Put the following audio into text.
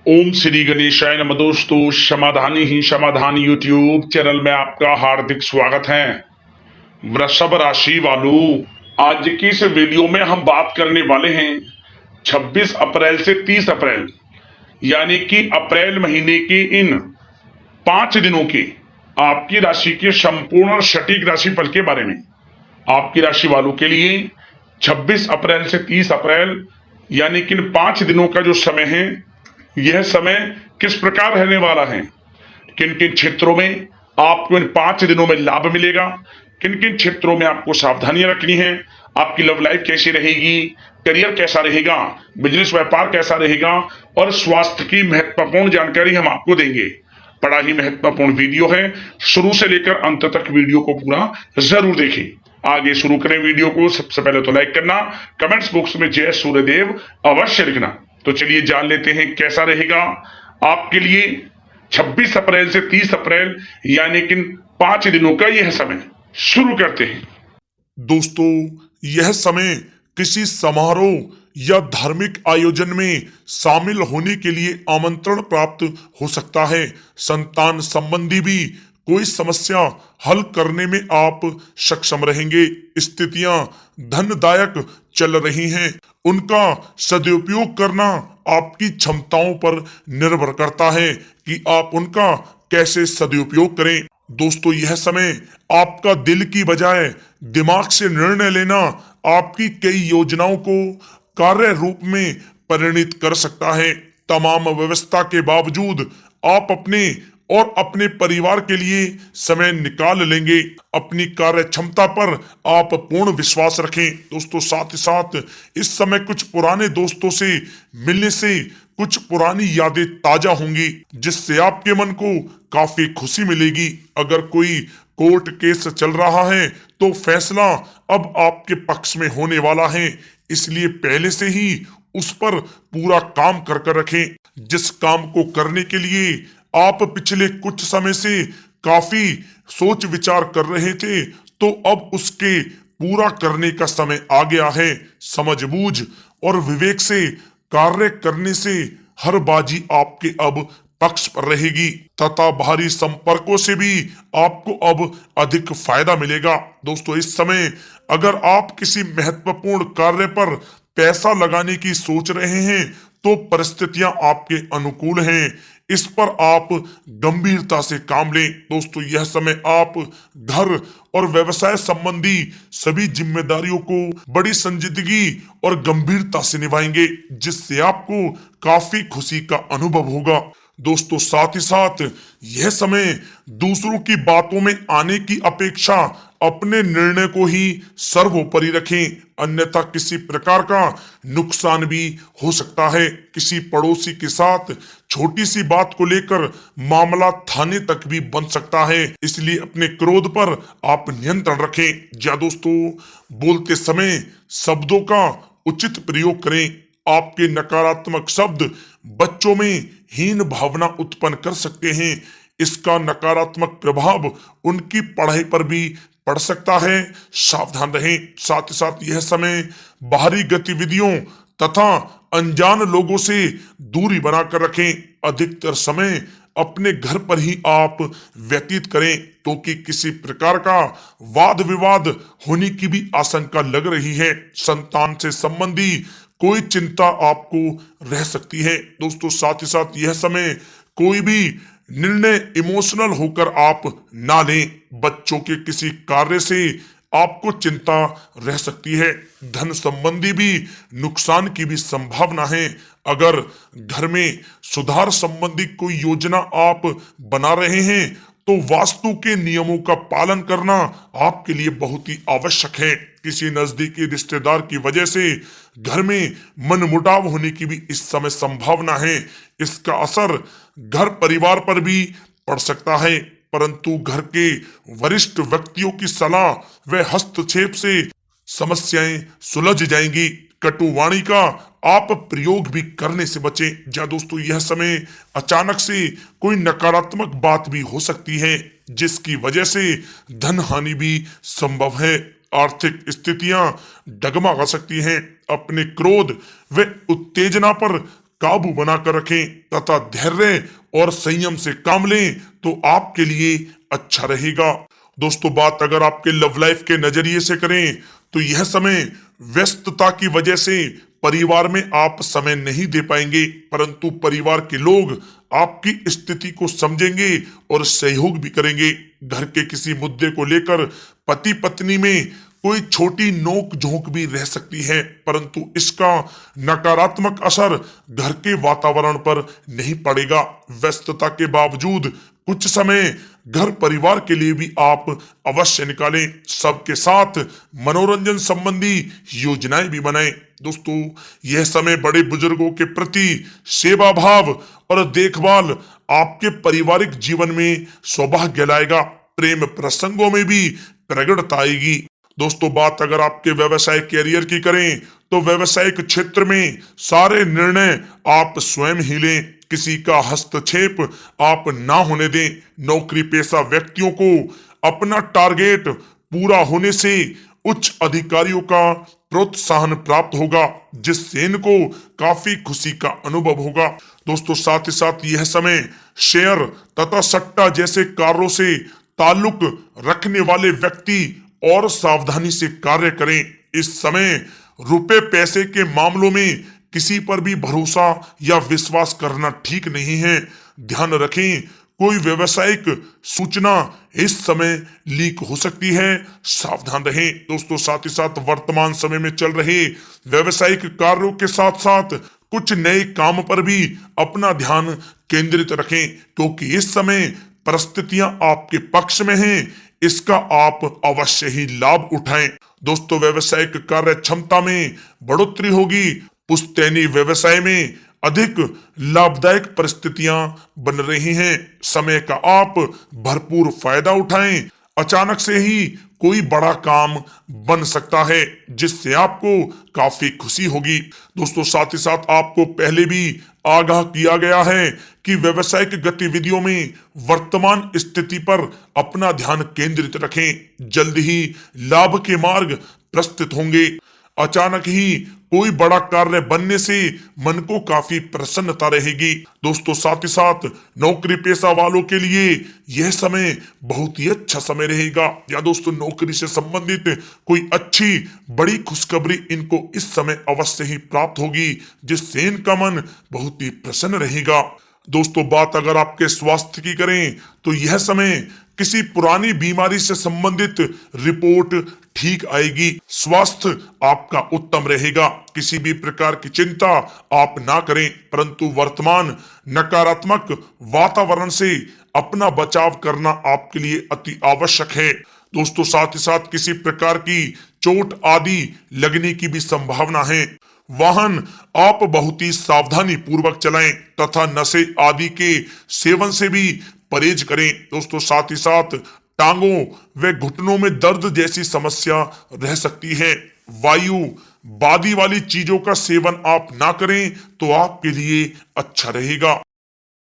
ओम श्री गणेशाय नमः। दोस्तों, समाधानी ही समाधान यूट्यूब चैनल में आपका हार्दिक स्वागत है। वृषभ राशि वालों, आज की इस वीडियो में हम बात करने वाले हैं 26 अप्रैल से 30 अप्रैल यानी कि अप्रैल महीने के इन 5 दिनों के आपकी राशि के संपूर्ण और सटीक राशिफल के बारे में। आपकी राशि वालों के लिए 26 अप्रैल से 30 अप्रैल यानी कि इन 5 दिनों का जो समय है, यह समय किस प्रकार रहने वाला है, किन किन क्षेत्रों में आपको इन 5 दिनों में लाभ मिलेगा, किन किन क्षेत्रों में आपको सावधानियां रखनी है, आपकी लव लाइफ कैसी रहेगी, करियर कैसा रहेगा, बिजनेस व्यापार कैसा रहेगा और स्वास्थ्य की महत्वपूर्ण जानकारी हम आपको देंगे। बड़ा ही महत्वपूर्ण वीडियो है, शुरू से लेकर अंत तक वीडियो को पूरा जरूर देखें। आगे शुरू करें वीडियो को। सबसे पहले तो लाइक करना, कमेंट्स बॉक्स में जय सूर्यदेव अवश्य लिखना। तो चलिए जान लेते हैं कैसा रहेगा आपके लिए 26 अप्रैल से 30 अप्रैल यानी कि 5 दिनों का यह समय। शुरू करते हैं। दोस्तों, यह समय किसी समारोह या धार्मिक आयोजन में शामिल होने के लिए आमंत्रण प्राप्त हो सकता है। संतान संबंधी भी कोई समस्या हल करने में आप सक्षम रहेंगे। स्थितियां धनदायक चल रही हैं, उनका सदुपयोग करना आपकी क्षमताओं पर निर्भर करता है कि आप उनका कैसे सदुपयोग करें। दोस्तों, यह समय आपका दिल की बजाय दिमाग से निर्णय लेना आपकी कई योजनाओं को कार्य रूप में परिणित कर सकता है। तमाम व्यवस्था के बावजूद आप अपने और अपने परिवार के लिए समय निकाल लेंगे। अपनी कार्य क्षमता पर आप पूर्ण विश्वास रखें। दोस्तों, साथ ही साथ इस समय कुछ पुराने दोस्तों से मिलने से कुछ पुरानी यादें ताजा होंगी, जिससे आपके मन को काफी खुशी मिलेगी। अगर कोई कोर्ट केस चल रहा है तो फैसला अब आपके पक्ष में होने वाला है, इसलिए पहले से ही उस पर पूरा काम कर रखें। जिस काम को करने के लिए आप पिछले कुछ समय से काफी सोच विचार कर रहे थे, तो अब उसके पूरा करने का समय आ गया है। समझबूझ और विवेक से कार्य करने से हर बाजी आपके अब पक्ष पर रहेगी तथा बाहरी संपर्कों से भी आपको अब अधिक फायदा मिलेगा। दोस्तों, इस समय अगर आप किसी महत्वपूर्ण कार्य पर पैसा लगाने की सोच रहे हैं तो परिस्थितियां आपके अनुकूल हैं। इस पर आप गंभीरता से काम लें। दोस्तों, यह समय आप घर और व्यवसाय संबंधी सभी जिम्मेदारियों को बड़ी संजीदगी और गंभीरता से निभाएंगे, जिससे आपको काफी खुशी का अनुभव होगा। दोस्तों, साथ ही साथ यह समय दूसरों की बातों में आने की अपेक्षा अपने निर्णय को ही सर्वोपरि रखें, अन्यथा किसी प्रकार का नुकसान भी हो सकता है। किसी पड़ोसी के साथ छोटी सी बात को लेकर मामला थाने तक भी बन सकता है, इसलिए अपने क्रोध पर आप नियंत्रण रखें। या दोस्तों, बोलते समय शब्दों का उचित प्रयोग करें। आपके नकारात्मक शब्द बच्चों में हीन भावना उत्पन्न कर सकते हैं। इसका नकारात्मक प्रभाव उनकी पढ़ाई पर भी पड़ सकता है, सावधान रहें। साथ ही साथ यह समय बाहरी गतिविधियों तथा अनजान लोगों से दूरी बनाकर रखें। अधिकतर समय अपने घर पर ही आप व्यतीत करें, क्योंकि किसी प्रकार का वाद विवाद होने की भी आशंका लग रही है। संतान से संबंधी कोई चिंता आपको रह सकती है। दोस्तों, साथ ही साथ यह समय कोई भी निर्णय इमोशनल होकर आप ना लें। बच्चों के किसी कार्य से आपको चिंता रह सकती है। धन संबंधी भी नुकसान की भी संभावना है। अगर घर में सुधार संबंधी कोई योजना आप बना रहे हैं तो वास्तु के नियमों का पालन करना आपके लिए बहुत ही आवश्यक है। किसी नजदीकी रिश्तेदार की वजह से घर में मनमुटाव होने की भी इस समय संभावना है। इसका असर घर परिवार पर भी पड़ सकता है, परंतु घर के वरिष्ठ व्यक्तियों की सलाह व हस्तक्षेप से समस्याएं सुलझ जाएंगी। कटुवाणी का आप प्रयोग भी करने से बचें। जा दोस्तों, यह समय अचानक से कोई नकारात्मक बात भी हो सकती है, जिसकी वजह से धन हानि भी संभव है। आर्थिक स्थितियां डगमगा सकती हैं। अपने क्रोध व उत्तेजना पर काबू बनाकर रखें तथा धैर्य और संयम से काम लें तो आपके लिए अच्छा रहेगा। दोस्तों, बात अगर आपके लव लाइफ के नजरिए से करें तो यह समय व्यस्तता की वजह से परिवार में आप समय नहीं दे पाएंगे, परंतु परिवार के लोग आपकी स्थिति को समझेंगे और सहयोग भी करेंगे। घर के किसी मुद्दे को लेकर पति पत्नी में कोई छोटी नोक झोंक भी रह सकती है, परंतु इसका नकारात्मक असर घर के वातावरण पर नहीं पड़ेगा। व्यस्तता के बावजूद कुछ समय घर परिवार के लिए भी आप अवश्य निकालें। सबके साथ मनोरंजन संबंधी योजनाएं भी बनाएं। दोस्तों, यह समय बड़े बुजुर्गों के प्रति सेवा भाव और देखभाल आपके पारिवारिक जीवन में सौभाग्य लाएगा। प्रेम प्रसंगों में भी प्रगड़ता आएगी। दोस्तों, बात अगर आपके व्यवसाय कैरियर की करें तो व्यवसायिक क्षेत्र में सारे निर्णय आप स्वयं ही लें, किसी का हस्तक्षेप आप ना होने दें। नौकरी पेशा व्यक्तियों को अपना टारगेट पूरा होने से उच्च अधिकारियों का प्रोत्साहन प्राप्त होगा, जिससे इनको काफी खुशी का अनुभव होगा। दोस्तों, साथ ही साथ यह समय शेयर तथा सट्टा जैसे कार्यों से ताल्लुक रखने वाले व्यक्ति और सावधानी से कार्य करें। इस समय रुपए पैसे के मामलों में किसी पर भी भरोसा या विश्वास करना ठीक नहीं है। ध्यान रखें, कोई व्यावसायिक सूचना इस समय लीक हो सकती है, सावधान रहें। दोस्तों, साथ ही साथ वर्तमान समय में चल रहे व्यावसायिक कार्यों के साथ साथ कुछ नए काम पर भी अपना ध्यान केंद्रित रखें, क्योंकि इस समय परिस्थितियां आपके पक्ष में हैं। इसका आप अवश्य ही लाभ उठाएं। दोस्तों, व्यावसायिक कार्य क्षमता में बढ़ोतरी होगी। पुश्तैनी व्यवसाय में अधिक लाभदायक परिस्थितियां बन रही हैं। समय का आप भरपूर फायदा उठाएं। अचानक से ही कोई बड़ा काम बन सकता है, जिससे आपको काफी खुशी होगी। दोस्तों, साथ ही साथ आपको पहले भी आगाह किया गया है कि व्यावसायिक गतिविधियों में वर्तमान स्थिति पर अपना ध्यान केंद्रित रखें। जल्द ही लाभ के मार्ग प्रस्तुत होंगे। अचानक ही कोई बड़ा कार्य बनने से मन को काफी प्रसन्नता रहेगी। दोस्तों, साथ ही साथ नौकरी पेशा वालों के लिए यह समय बहुत ही अच्छा समय रहेगा, या दोस्तों नौकरी से संबंधित कोई अच्छी बड़ी खुशखबरी इनको इस समय अवश्य ही प्राप्त होगी, जिससे इनका मन बहुत ही प्रसन्न रहेगा। दोस्तों, बात अगर आपके स्वास्थ्य की करें तो यह समय किसी पुरानी बीमारी से संबंधित रिपोर्ट ठीक आएगी। स्वास्थ्य आपका उत्तम रहेगा। किसी भी प्रकार की चिंता आप ना करें, परंतु वर्तमान नकारात्मक वातावरण से अपना बचाव करना आपके लिए अति आवश्यक है। दोस्तों, साथ ही साथ किसी प्रकार की चोट आदि लगने की भी संभावना है। वाहन आप बहुत ही सावधानी पूर्वक चलाएं तथा नशे आदि के सेवन से भी परहेज करें। दोस्तों, साथ ही साथ टांगों व घुटनों में दर्द जैसी समस्या रह सकती है। वायु बादी वाली चीजों का सेवन आप ना करें तो आपके लिए अच्छा रहेगा।